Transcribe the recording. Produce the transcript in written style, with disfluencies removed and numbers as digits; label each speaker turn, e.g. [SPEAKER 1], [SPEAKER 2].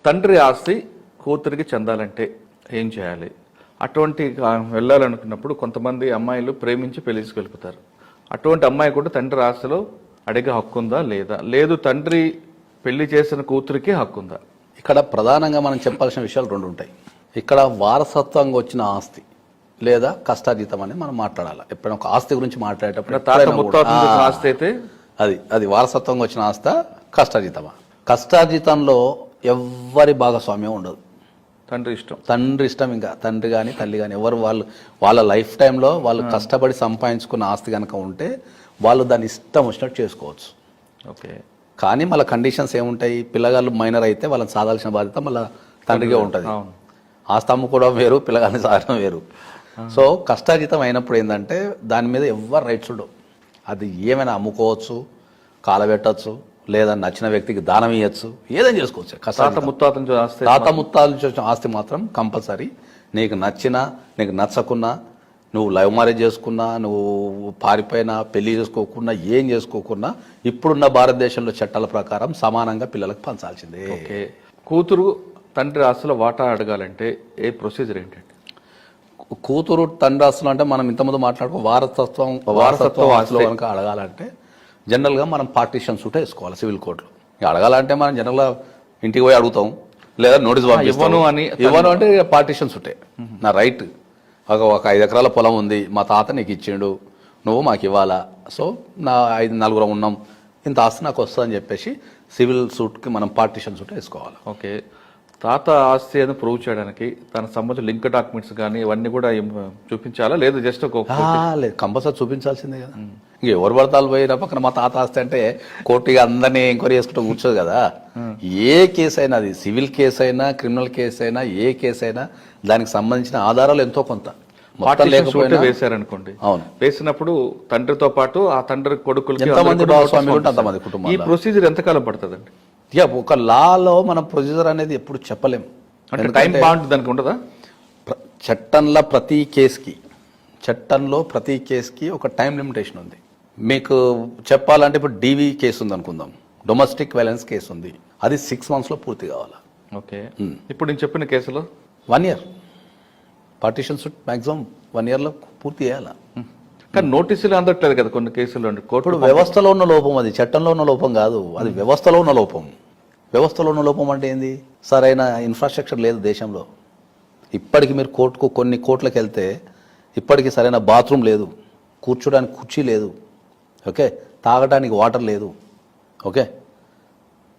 [SPEAKER 1] తండ్రి ఆస్తి కూతురికి చెందాలంటే ఏం చేయాలి? అటువంటి వెళ్ళాలనుకున్నప్పుడు కొంతమంది అమ్మాయిలు ప్రేమించి పెళ్లి తీసుకెళ్ళిపోతారు. అటువంటి అమ్మాయి కూడా తండ్రి ఆస్తిలో అడిగే హక్కు ఉందా లేదా? లేదు తండ్రి పెళ్లి చేసిన కూతురికి హక్కు ఉందా?
[SPEAKER 2] ఇక్కడ ప్రధానంగా మనం చెప్పాల్సిన విషయాలు రెండు ఉంటాయి. ఇక్కడ వారసత్వంగా వచ్చిన ఆస్తి లేదా కష్టార్జితం అని మనం మాట్లాడాలి. ఎప్పుడైనా ఒక ఆస్తి గురించి మాట్లాడేటప్పుడు
[SPEAKER 1] ఆస్తి అయితే
[SPEAKER 2] అది వారసత్వంగా వచ్చిన ఆస్తి కష్టార్జితమా? కష్టార్జితంలో ఎవ్వరి భాగస్వామ్యం ఉండదు. తండ్రి ఇష్టం. ఇంకా తండ్రి కానీ తల్లి కానీ ఎవరు వాళ్ళ లైఫ్ టైంలో వాళ్ళు కష్టపడి సంపాదించుకున్న ఆస్తి కనుక ఉంటే వాళ్ళు దాన్ని ఇష్టం వచ్చినట్టు చేసుకోవచ్చు.
[SPEAKER 1] ఓకే.
[SPEAKER 2] కానీ మళ్ళీ కండిషన్స్ ఏముంటాయి? పిల్లగాళ్ళు మైనర్ అయితే వాళ్ళని సాధాల్సిన బాధ్యత మళ్ళీ తండ్రిగా ఉంటుంది. ఆస్తి అమ్ముకోవడం వేరు, పిల్లగాన్ని సాగడం వేరు. సో కష్టార్జితం అయినప్పుడు ఏంటంటే దాని మీద ఎవరు రైట్స్ ఉండవు. అది ఏమైనా అమ్ముకోవచ్చు, కాలబెట్టచ్చు, లేదా నచ్చిన వ్యక్తికి దానం ఇవ్వచ్చు, ఏదైనా చేసుకోవచ్చు. తాత ముత్తాలు చూసిన ఆస్తి మాత్రం కంపల్సరీ. నీకు నచ్చినా నీకు నచ్చకున్నా, నువ్వు లవ్ మ్యారేజ్ చేసుకున్నా, నువ్వు పారిపోయినా, పెళ్లి చేసుకోకున్నా, ఏం చేసుకోకున్నా ఇప్పుడున్న భారతదేశంలో చట్టాల ప్రకారం సమానంగా పిల్లలకు పంచాల్సిందే.
[SPEAKER 1] ఓకే. కూతురు తండ్రి ఆస్తులో వాటా అడగాలంటే ఏ ప్రొసీజర్ ఏంటంటే?
[SPEAKER 2] కూతురు తండ్రి ఆస్తులు అంటే మనం ఇంతకుముందు మాట్లాడుకో వారసత్వం ఆస్తులో కనుక అడగాలంటే జనరల్గా మనం పార్టీషన్ సూట్ వేసుకోవాలి సివిల్ కోర్టులో. అడగాలంటే మనం జనరల్గా ఇంటికి పోయి అడుగుతాం, లేదా నోటీస్ ఇవ్వను అంటే పార్టీషన్ సూటే. నా రైట్, ఒక 5 ఎకరాల పొలం ఉంది, మా తాత నీకు ఇచ్చిండు, నువ్వు మాకు ఇవ్వాలా, సో నా 5 ఉన్నాం, ఇంత ఆస్తి నాకు వస్తుందని చెప్పేసి సివిల్ సూట్కి మనం పార్టీషన్ సూట్ వేసుకోవాలి.
[SPEAKER 1] ఓకే. తాత ఆస్తి అని ప్రూవ్ చేయడానికి తన సంబంధించిన లింక్ డాక్యుమెంట్స్ కానీ ఇవన్నీ కూడా చూపించాలా, లేదు జస్ట్
[SPEAKER 2] లేదు కంపల్సరీ చూపించాల్సిందే కదా. ఇంక ఎవరు పడతాలు పోయినా పక్కన మా తాత ఆస్తి అంటే కోర్టుగా అందరినీ ఎంక్వైరీ చేసుకుంటూ కూర్చోదు కదా. ఏ కేసు అయినా, అది సివిల్ కేసు అయినా, క్రిమినల్ కేసు అయినా, ఏ కేసు అయినా దానికి సంబంధించిన ఆధారాలు ఎంతో కొంత
[SPEAKER 1] వేశారనుకోండి. అవును, వేసినప్పుడు తండ్రితో పాటు ఆ తండ్రి కొడుకులకి
[SPEAKER 2] ఎంతమంది భాగస్వామ్యులు ఉంటే అంతమంది కుటుంబం.
[SPEAKER 1] ఈ ప్రొసీజర్ ఎంతకాలం పడుతుందండి?
[SPEAKER 2] ఒక లాలో మనం ప్రొసీజర్ అనేది ఎప్పుడు చెప్పలేము.
[SPEAKER 1] టైం బాగుంటుంది దానికి ఉండదా?
[SPEAKER 2] చట్టంలో ప్రతి కేసుకి ఒక టైం లిమిటేషన్ ఉంది. మీకు చెప్పాలంటే ఇప్పుడు DV కేసు ఉంది అనుకుందాం, డొమెస్టిక్ వైలెన్స్ కేసు ఉంది, అది 6 monthsలో పూర్తి కావాలి.
[SPEAKER 1] ఓకే. ఇప్పుడు నేను చెప్పిన కేసులో
[SPEAKER 2] 1 year పార్టీషన్ సూట్ మాక్సిమం 1 yearలో పూర్తి చేయాలి.
[SPEAKER 1] కానీ నోటీసులు అందట్లేదు కదా కొన్ని కేసులు.
[SPEAKER 2] ఇప్పుడు వ్యవస్థలో ఉన్న లోపం, అది చట్టంలో ఉన్న లోపం కాదు, అది వ్యవస్థలో ఉన్న లోపం. వ్యవస్థలో ఉన్న లోపం అంటే ఏంది? సరైన ఇన్ఫ్రాస్ట్రక్చర్ లేదు దేశంలో. ఇప్పటికి మీరు కొన్ని కోర్టులకు వెళ్తే ఇప్పటికీ సరైన బాత్రూమ్ లేదు, కూర్చోడానికి కుర్చీ లేదు, ఓకే, తాగడానికి వాటర్ లేదు, ఓకే,